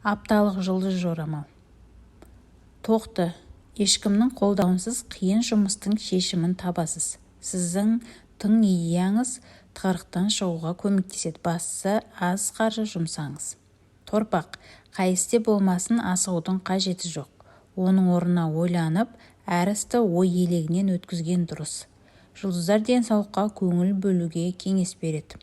Апталық жұлдыз жорамал. Тоқты, ешкімнің қолдауынсыз қиын жұмыстың шешімін табасыз. Сіздің тың идеяңыз тығырықтан шығуға көмектеседі. Бастысы аз қаржы жұмсаңыз. Торпақ, қай істе болмасын асығудың қажеті жоқ. Оның орнына ойланып, әр істі ой елегінен өткізген дұрыс. Жұлдыздар денсаулыққа көңіл бөлуге кеңес береді.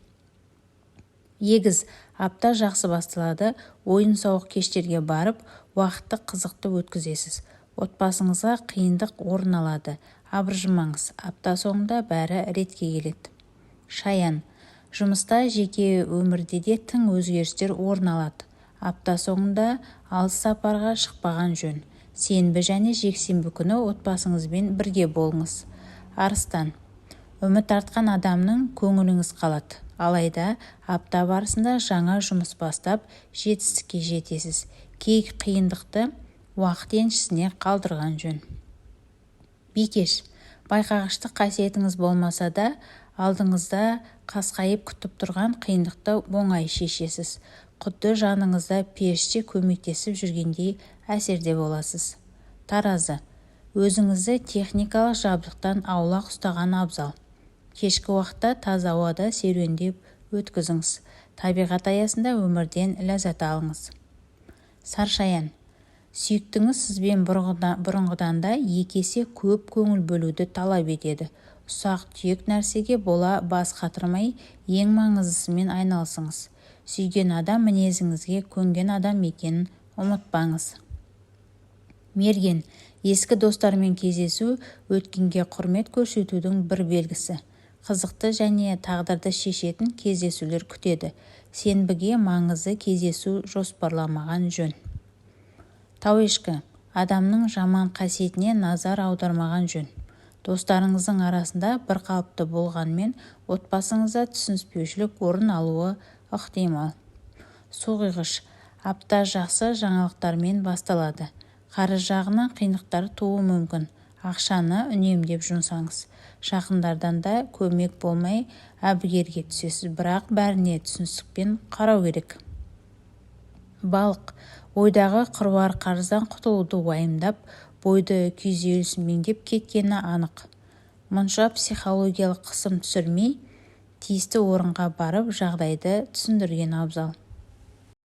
Егіз, апта жақсы басталады, ойын-сауық кештерге барып, уақытты қызықты өткізесіз. Отбасыңызға қиындық орын алады, абыржымаңыз, апта соңында бәрі ретке келеді. Шаян, жұмыста, жеке өмірде де тың өзгерістер орын алады. Апта соңында алыс сапарға шықпаған жөн. Сенбі және жексенбі күні отбасыңызбен бірге болыңыз. Арыстан, үміт артқан адамның көңіліңіз қалады. Алайда апта барысында жаңа жұмыс бастап, жетістікке жетесіз. Кей қиындықты уақыт еншісіне қалдырған жөн. Бикеш, байқағыштық қасиетіңіз болмаса да, алдыңызда қасқайып күтіп тұрған қиындықты оңай шешесіз. Құдды жаныңызда періште көмектесіп жүргендей әсерде боласыз. Таразы, өзіңізді техникалық жабдықтан аулақ ұстаған абзал. Кешкі уақытта таза ауада серуендеп өткізіңіз. Табиғат аясында өмірден ләззат алыңыз. Саршаян, сүйіктіңіз сізбен бұрынғыдан да екі есе көп көңіл бөлуді талап етеді. Ұсақ-түйек нәрсеге бола бас қатырмай, ең маңыздысымен айналысыңыз. Сүйген адам мінезіңізге көнген адам екенін ұмытпаңыз. Мерген, ескі достармен кездесу өткенге құрмет көрсетудің бір белгісі. Қызықты және тағдырды шешетін кездесулер күтеді. Сенбіге маңызды кездесу жоспарламаған жөн. Тауешкі, адамның жаман қасиетіне назар аудармаған жөн. Достарыңыздың арасында бір қалыпты болғанмен, отбасыңызда түсініспеушілік орын алуы ықтимал. Суғиғыш, апта жақсы жаңалықтармен басталады. Қарыз жағынан қиындықтар тууы мүмкін. Ақшаны үнемдеп жұмсаңыз. Жақындардан да көмек болмай әбігерге түсесіз, бірақ бәріне түсіністікпен қарау керек. Балық, ойдағы қыруар қарыздан құтылуды уайымдап, бойды күйзелісмеңдеп кеткені анық. Мұнша психологиялық қысым түсірмей, тиісті орынға барып жағдайды түсіндірген абзал.